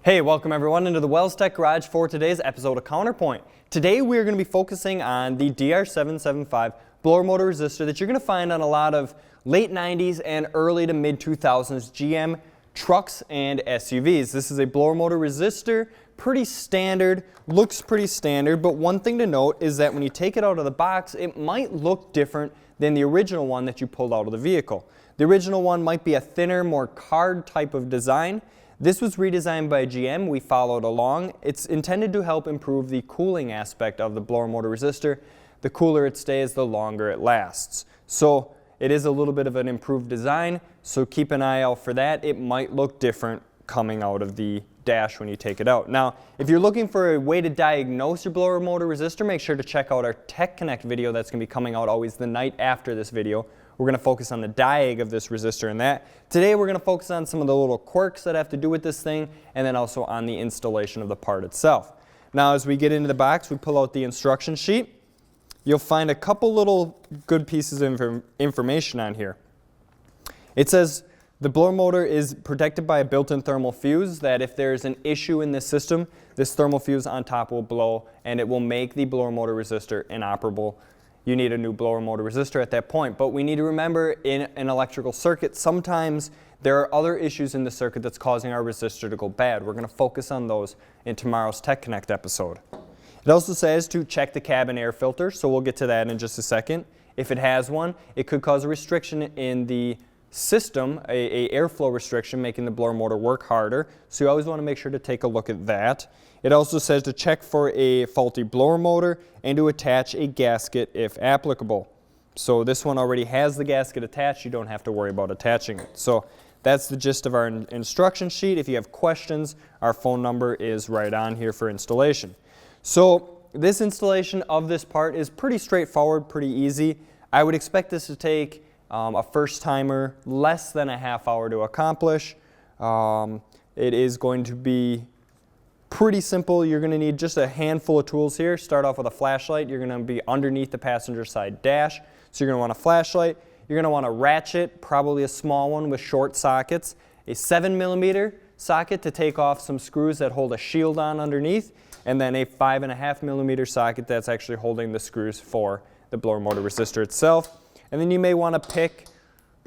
Hey, welcome everyone into the Wells Tech Garage for today's episode of Counterpoint. Today we're going to be focusing on the DR775 blower motor resistor that you're going to find on a lot of late 90s and early to mid 2000s GM trucks and SUVs. This is a blower motor resistor, pretty standard, looks pretty standard, but one thing to note is that when you take it out of the box, it might look different than the original one that you pulled out of the vehicle. The original one might be a thinner, more card type of design. This was redesigned by GM. We followed along. It's intended to help improve the cooling aspect of the blower motor resistor. The cooler it stays, the longer it lasts. So it is a little bit of an improved design, so keep an eye out for that. It might look different coming out of the dash when you take it out. Now, if you're looking for a way to diagnose your blower motor resistor, make sure to check out our Tech Connect video that's going to be coming out always the night after this video. We're going to focus on the diag of this resistor and that. Today we're going to focus on some of the little quirks that have to do with this thing, and then also on the installation of the part itself. Now as we get into the box, we pull out the instruction sheet. You'll find a couple little good pieces of information on here. It says the blower motor is protected by a built-in thermal fuse, that if there's an issue in this system, this thermal fuse on top will blow and it will make the blower motor resistor inoperable. You need a new blower motor resistor at that point. But we need to remember, in an electrical circuit, sometimes there are other issues in the circuit that's causing our resistor to go bad. We're going to focus on those in tomorrow's Tech Connect episode. It also says to check the cabin air filter, so we'll get to that in just a second. If it has one, it could cause a restriction in the system, a airflow restriction, making the blower motor work harder. So you always want to make sure to take a look at that. It also says to check for a faulty blower motor and to attach a gasket if applicable. So this one already has the gasket attached. You don't have to worry about attaching it. So that's the gist of our instruction sheet. If you have questions, our phone number is right on here for installation. So this installation of this part is pretty straightforward, pretty easy. I would expect this to take a first-timer less than a half hour to accomplish. It is going to be pretty simple. You're going to need just a handful of tools here. Start off with a flashlight. You're going to be underneath the passenger side dash. So you're going to want a flashlight. You're going to want a ratchet, probably a small one with short sockets, a 7mm socket to take off some screws that hold a shield on underneath, and then a 5.5mm socket that's actually holding the screws for the blower motor resistor itself. And then you may want a pick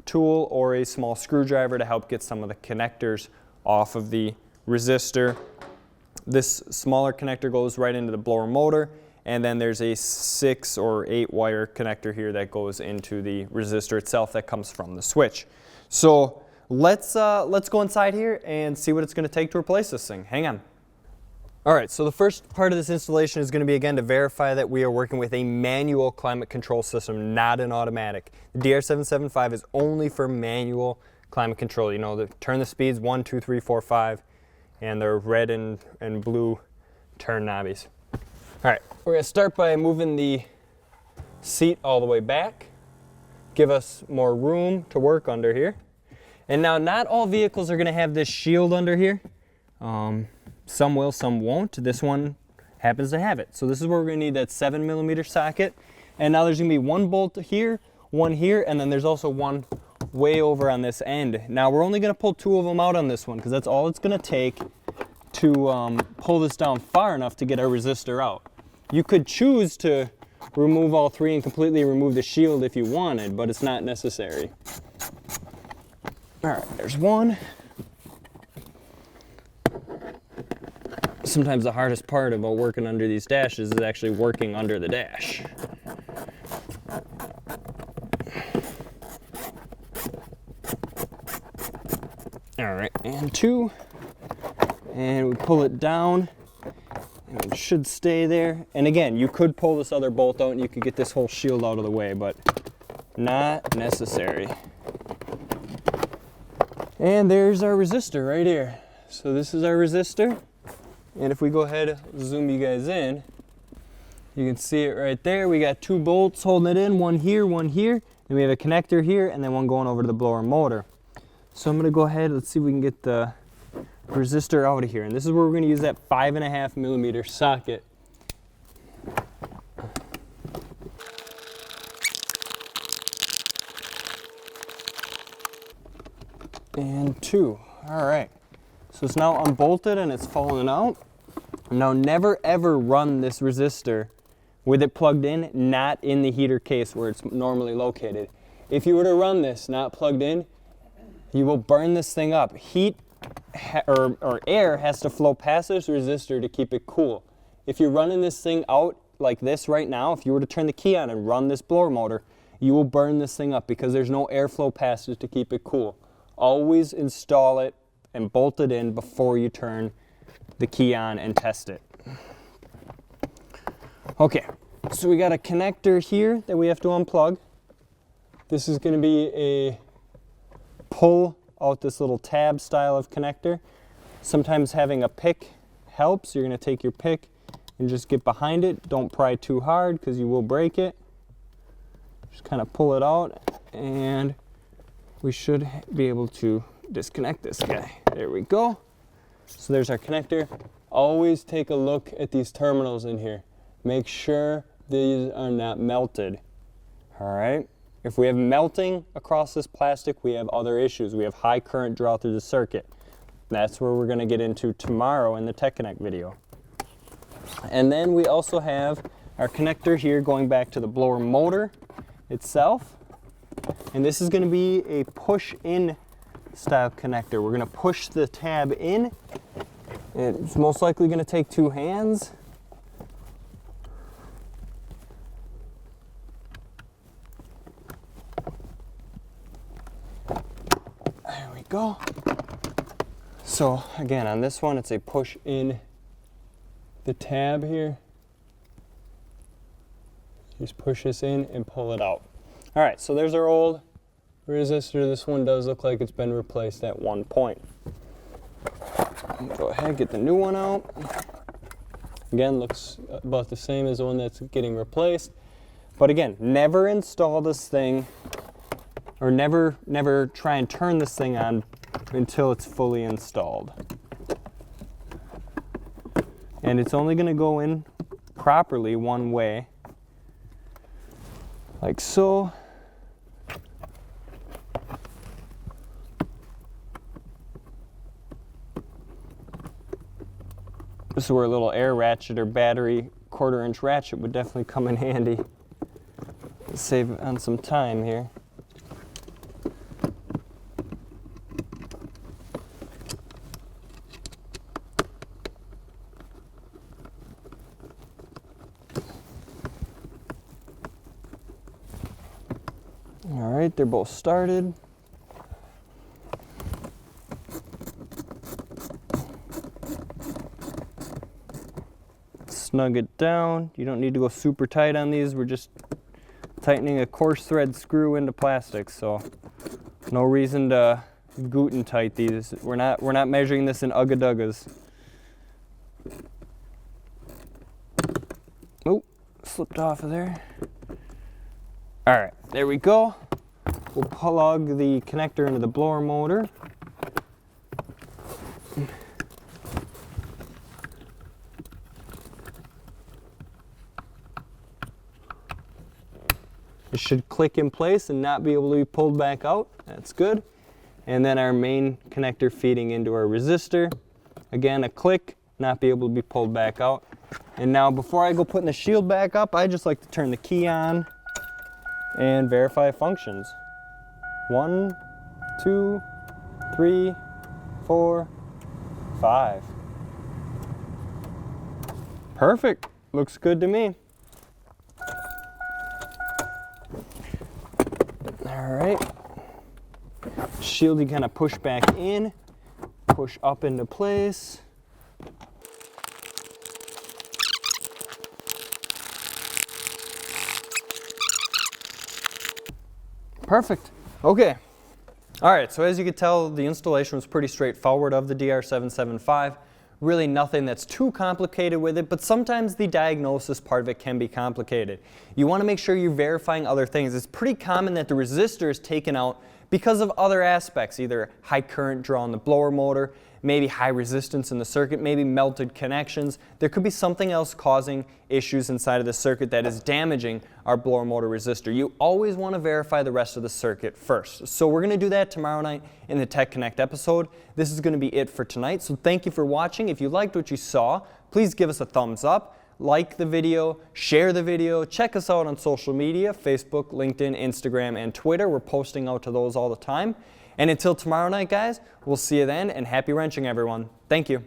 tool or a small screwdriver to help get some of the connectors off of the resistor. This smaller connector goes right into the blower motor, and then there's a 6 or 8 wire connector here that goes into the resistor itself that comes from the switch. So let's go inside here and see what it's going to take to replace this thing. Hang on. Alright, so the first part of this installation is going to be, again, to verify that we are working with a manual climate control system, not an automatic. The DR775 is only for manual climate control. You know, turn the speeds 1, 2, 3, 4, 5, and the red and blue turn knobbies. Alright, we're going to start by moving the seat all the way back, give us more room to work under here. And now, not all vehicles are going to have this shield under here. Some will, some won't. This one happens to have it. So this is where we're going to need that 7mm socket. And now there's going to be one bolt here, one here, and then there's also one way over on this end. Now we're only going to pull 2 of them out on this one because that's all it's going to take to pull this down far enough to get our resistor out. You could choose to remove all 3 and completely remove the shield if you wanted, but it's not necessary. Alright, there's one. Sometimes the hardest part about working under these dashes is actually working under the dash. Alright, and 2. And we pull it down, and it should stay there. And again, you could pull this other bolt out and you could get this whole shield out of the way, but not necessary. And there's our resistor right here. So this is our resistor. And if we go ahead and zoom you guys in, you can see it right there. We got 2 bolts holding it in, one here, and we have a connector here, and then one going over to the blower motor. So I'm going to go ahead, let's see if we can get the resistor out of here. And this is where we're going to use that 5.5mm socket. And 2. All right. So it's now unbolted and it's falling out. Now never ever run this resistor with it plugged in, not in the heater case where it's normally located. If you were to run this not plugged in, you will burn this thing up. Heat or air has to flow past this resistor to keep it cool. If you're running this thing out like this right now, if you were to turn the key on and run this blower motor, you will burn this thing up because there's no airflow past it to keep it cool. Always install it and bolt it in before you turn the key on and test it. Okay, so we got a connector here that we have to unplug. This is going to be a pull out this little tab style of connector. Sometimes having a pick helps. You're going to take your pick and just get behind it. Don't pry too hard because you will break it. Just kind of pull it out and we should be able to disconnect this guy. There we go. So there's our connector. Always take a look at these terminals in here. Make sure these are not melted. All right. If we have melting across this plastic, we have other issues. We have high current draw through the circuit. That's where we're going to get into tomorrow in the Tech Connect video. And then we also have our connector here going back to the blower motor itself. And this is going to be a push-in style connector. We're going to push the tab in. It's most likely going to take 2 hands. There we go. So again, on this one, it's a push in the tab here. Just push this in and pull it out. All right, so there's our old resistor. This one does look like it's been replaced at one point. Go ahead, get the new one out. Again, looks about the same as the one that's getting replaced. But again, never install this thing, or never try and turn this thing on until it's fully installed. And it's only going to go in properly one way, like so. This is where a little air ratchet or battery 1/4 inch ratchet would definitely come in handy. Save on some time here. All right, they're both started. Snug it down. You don't need to go super tight on these. We're just tightening a coarse thread screw into plastic, so no reason to goot and tight these. We're not measuring this in ugga-duggas. Oh, slipped off of there. All right, there we go. We'll plug the connector into the blower motor. It should click in place and not be able to be pulled back out. That's good. And then our main connector feeding into our resistor. Again, a click, not be able to be pulled back out. And now before I go putting the shield back up, I just like to turn the key on and verify functions. 1, 2, 3, 4, 5. Perfect. Looks good to me. All right. Shield you kind of push back in, push up into place. Perfect. Okay. All right, so as you can tell, the installation was pretty straightforward of the DR775. Really nothing that's too complicated with it, but sometimes the diagnosis part of it can be complicated. You want to make sure you're verifying other things. It's pretty common that the resistor is taken out because of other aspects, either high current draw in the blower motor, maybe high resistance in the circuit, maybe melted connections. There could be something else causing issues inside of the circuit that is damaging our blower motor resistor. You always want to verify the rest of the circuit first. So we're going to do that tomorrow night in the Tech Connect episode. This is going to be it for tonight. So thank you for watching. If you liked what you saw, please give us a thumbs up. Like the video, share the video, check us out on social media, Facebook, LinkedIn, Instagram, and Twitter. We're posting out to those all the time. And until tomorrow night, guys, we'll see you then, and happy wrenching, everyone. Thank you.